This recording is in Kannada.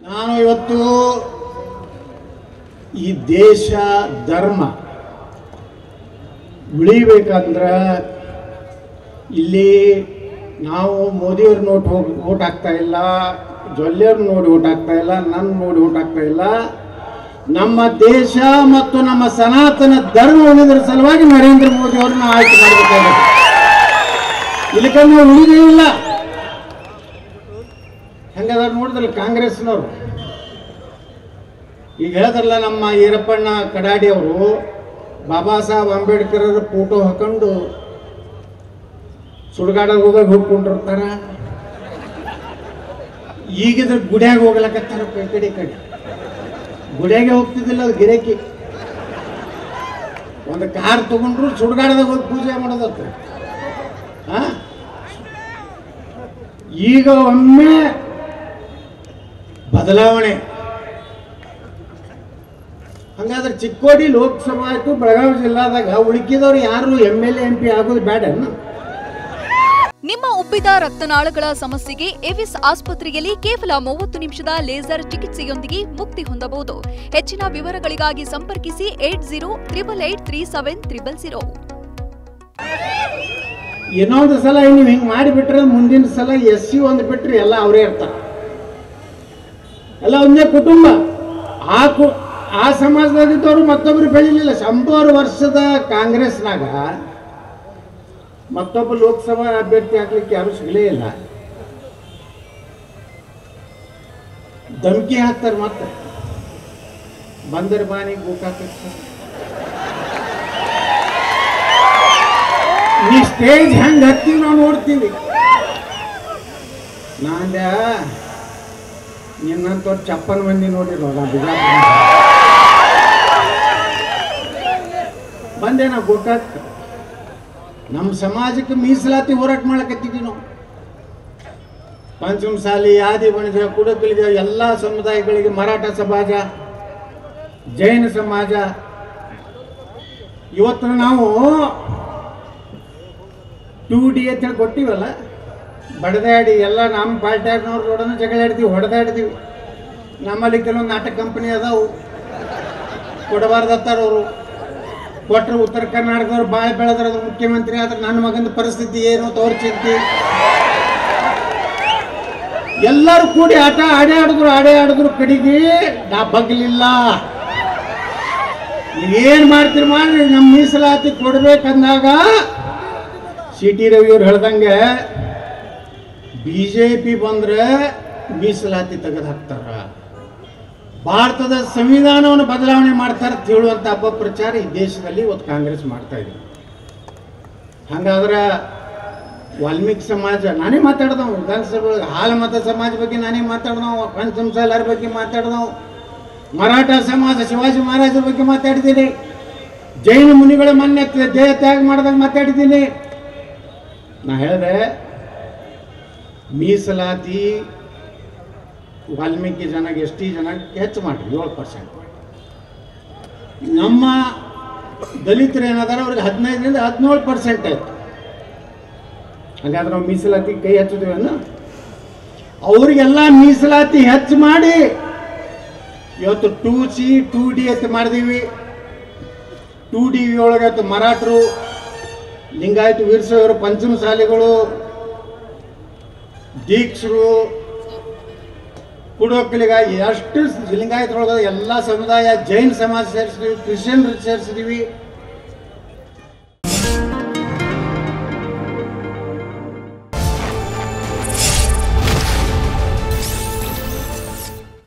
ನಾನು ಇವತ್ತು ಈ ದೇಶ ಧರ್ಮ ಉಳಿಬೇಕಂದ್ರೆ ಇಲ್ಲಿ ನಾವು ಮೋದಿಯವ್ರ ನೋಟ್ ಓಟ್ ಹಾಕ್ತಾ ಇಲ್ಲ, ಜೊಲ್ಲೆಯವ್ರ ನೋಡಿ ಓಟ್ ಹಾಕ್ತಾ ಇಲ್ಲ, ನನ್ನ ನೋಡಿ ಓಟ್ ಹಾಕ್ತಾ ಇಲ್ಲ. ನಮ್ಮ ದೇಶ ಮತ್ತು ನಮ್ಮ ಸನಾತನ ಧರ್ಮ ಉಳಿದ್ರ ಸಲುವಾಗಿ ನರೇಂದ್ರ ಮೋದಿ ಅವ್ರನ್ನ ಆಯ್ಕೆ ಮಾಡಬೇಕಾಗುತ್ತೆ. ಇಲ್ಲಿಕಂದ್ರೆ ಉಳಿದೇ ಇಲ್ಲ. ಹಂಗಾದ್ರೆ ನೋಡಿದ್ರಲ್ಲ ಕಾಂಗ್ರೆಸ್ನವರು ಈಗ ಹೇಳಿದ್ರಲ್ಲ, ನಮ್ಮ ಈರಪ್ಪಣ್ಣ ಕಡಾಡಿ ಅವರು ಬಾಬಾ ಸಾಹೇಬ್ ಅಂಬೇಡ್ಕರ್ ಫೋಟೋ ಹಾಕೊಂಡು ಸುಡುಗಾಡಕ್ಕೆ ಹೋಗಿ ಹೋಗ್ಕೊಂಡಿರ್ತಾರ. ಈಗಿದ್ರ ಗುಡಿಯಾಗ ಹೋಗ್ಲಕತ್ತಾರಪ್ಪ. ಈ ಕಡೆ ಗುಡಿಯಾಗೆ ಹೋಗ್ತಿದ್ದಿಲ್ಲ, ಅದು ಗಿರಾಕಿ ಒಂದು ಕಾರ್ ತಗೊಂಡ್ರು ಸುಡುಗಾಡದಾಗ ಹೋಗಿ ಪೂಜೆ ಮಾಡೋದತ್ತ. ಈಗ ಒಮ್ಮೆ ಬದಲಾವಣೆ. ಹಂಗಾದ್ರೆ ಚಿಕ್ಕೋಡಿ ಲೋಕಸಭಾ ಆಯ್ತು, ಬೆಳಗಾವಿ ಜಿಲ್ಲಾದಾಗ ಉಳುಕಿದವ್ರು ಯಾರು MLA MP ಆಗೋದು ಬೇಡ. ನಿಮ್ಮ ಉಬ್ಬಿದ ರಕ್ತನಾಳಗಳ ಸಮಸ್ಯೆಗೆ ಎವಿಸ್ ಆಸ್ಪತ್ರೆಯಲ್ಲಿ ಕೇವಲ 30 ನಿಮಿಷದ ಲೇಸರ್ ಚಿಕಿತ್ಸೆಯೊಂದಿಗೆ ಮುಕ್ತಿ ಹೊಂದಬಹುದು. ಹೆಚ್ಚಿನ ವಿವರಗಳಿಗಾಗಿ ಸಂಪರ್ಕಿಸಿ 8088837300. ಇನ್ನೊಂದು ಸಲ ನೀವು ಹಿಂಗೆ ಮಾಡಿಬಿಟ್ರೆ ಮುಂದಿನ ಸಲ SC ಒಂದು ಬಿಟ್ರೆ ಎಲ್ಲ ಅವರೇ ಇರ್ತಾರೆ. ಎಲ್ಲ ಒಂದೇ ಕುಟುಂಬ. ಆ ಸಮಾಜದಾಗಿದ್ದವರು ಮತ್ತೊಬ್ರು ಬೆಳಿಲಿಲ್ಲ. 100 ವರ್ಷದ ಕಾಂಗ್ರೆಸ್ನಾಗ ಮತ್ತೊಬ್ಬ ಲೋಕಸಭಾ ಅಭ್ಯರ್ಥಿ ಹಾಕ್ಲಿಕ್ಕೆ ಯಾರು ಸಿಗಲೇ ಇಲ್ಲ. ಧಮಕಿ ಹಾಕ್ತಾರೆ, ಮತ್ತೆ ಬಂದರ್ ಬಾನಿ ಗೋಕಾಕ ನೀ ಸ್ಟೇಜ್ ಹೆಂಗ್ ಹತ್ತೀವಿ ನಾವು ನೋಡ್ತೀವಿ. ನಾಂದ ನಿನ್ನಂತವ್ರು ಚಪ್ಪನ್ ಮಂದಿ ನೋಡಿರೋ ನಾ ಬಿಜಾಪುರ ಬಂದೆ. ನಾವು ಗೋಕಾಕ್ ನಮ್ಮ ಸಮಾಜಕ್ಕೆ ಮೀಸಲಾತಿ ಹೋರಾಟ ಮಾಡಕತ್ತಿದ್ವಿ ನಾವು. ಪಂಚಮಸಾಲಿ, ಆದಿ ಬಣಿಜ, ಕುಡಕಲಿಗ ಎಲ್ಲ ಸಮುದಾಯಗಳಿಗೆ, ಮರಾಠ ಸಮಾಜ, ಜೈನ ಸಮಾಜ. ಇವತ್ತು ನಾವು 2D ಅಂತ ಹೇಳಿ ಕೊಟ್ಟಿವಲ್ಲ, ಬಡದಾಡಿ ಎಲ್ಲ ನಮ್ಮ ಪಾರ್ಟಿಯವ್ರನ್ನೋಡನ ಜಗಳ ಆಡ್ತೀವಿ, ಹೊಡೆದಾಡ್ತೀವಿ. ನಮ್ಮಲ್ಲಿ ಕೆಲವೊಂದು ನಾಟಕ ಕಂಪನಿ ಅದಾವು, ಕೊಡಬಾರ್ದತ್ತಾರ ಅವರು. ಕೊಟ್ಟರು ಉತ್ತರ ಕರ್ನಾಟಕದವ್ರು ಬಾಳೆ ಬೆಳೆದ್ರ ಮುಖ್ಯಮಂತ್ರಿ ಆದ್ರೆ ನನ್ನ ಮಗನ ಪರಿಸ್ಥಿತಿ ಏನು ತೋರ್ಸಿದ್ದಿ. ಎಲ್ಲರೂ ಕೂಡಿ ಆಡೇ ಆಡಿದ್ರು ಕಡೆಗೆ ನಾ ಬಗ್ಲಿಲ್ಲ. ನೀವೇನ್ ಮಾಡ್ತೀರಿ ಮಾಡ್ರಿ, ನಮ್ಮ ಮೀಸಲಾತಿ ಕೊಡ್ಬೇಕಂದಾಗ CT ರವಿಯವ್ರು ಹೇಳ್ದಂಗೆ BJP ಬಂದ್ರೆ ಮೀಸಲಾತಿ ತೆಗೆದು ಹಾಕ್ತಾರ, ಭಾರತದ ಸಂವಿಧಾನವನ್ನು ಬದಲಾವಣೆ ಮಾಡ್ತಾರೆ ಅಂತ ಹೇಳುವಂಥ ಅಪಪ್ರಚಾರ ಈ ದೇಶದಲ್ಲಿ ಇವತ್ತು ಕಾಂಗ್ರೆಸ್ ಮಾಡ್ತಾ ಇದೆ. ಹಂಗಾದ್ರೆ ವಾಲ್ಮೀಕಿ ಸಮಾಜ ನಾನೇ ಮಾತಾಡ್ದವು, ವಿಧಾನಸಭೆ ಹಾಲ ಮತ ಸಮಾಜ ಬಗ್ಗೆ ನಾನೇ ಮಾತಾಡ್ದವು, ಪಂಚಮಸಾಲರ ಬಗ್ಗೆ ಮಾತಾಡ್ದವು, ಮರಾಠ ಸಮಾಜ ಶಿವಾಜಿ ಮಹಾರಾಜರ ಬಗ್ಗೆ ಮಾತಾಡಿದ್ದೀನಿ, ಜೈನ ಮುನಿಗಳ ಮಾನ್ಯ ದೇಹ ತ್ಯಾಗ ಮಾಡಿದಾಗ ಮಾತಾಡಿದ್ದೀನಿ. ನಾ ಹೇಳಿದೆ ಮೀಸಲಾತಿ ವಾಲ್ಮೀಕಿ ಜನಕ್ಕೆ ST ಜನಕ್ಕೆ ಹೆಚ್ಚು ಮಾಡಿ 7%. ನಮ್ಮ ದಲಿತರು ಏನಾದಾರ ಅವ್ರಿಗೆ 15ರಿಂದ 17% ಆಯ್ತು. ಹಾಗಾದ್ರೆ ನಾವು ಮೀಸಲಾತಿ ಕೈ ಹಚ್ಚಿದ್ವಿ ಅನ್ನ ಅವ್ರಿಗೆಲ್ಲ ಮೀಸಲಾತಿ ಹೆಚ್ಚು ಮಾಡಿ ಇವತ್ತು 2C 2D ಅಂತ ಮಾಡಿದೀವಿ. 2D ಒಳಗೆ ಮರಾಠರು, ಲಿಂಗಾಯತ ವೀರಶೈವರು, ಪಂಚಮಸಾಲಿಗಳು, ದೀಕ್ಷರು, ಕುಡೋಕ್ಕಲಿಗ ಎಷ್ಟು ಲಿಂಗಾಯತರೊಳಗ ಎಲ್ಲ ಸಮುದಾಯ, ಜೈನ ಸಮಾಜ ಸೇರಿಸಿದೀವಿ, ಕ್ರಿಶ್ಚಿಯನ್ ಸೇರಿಸಿದೀವಿ.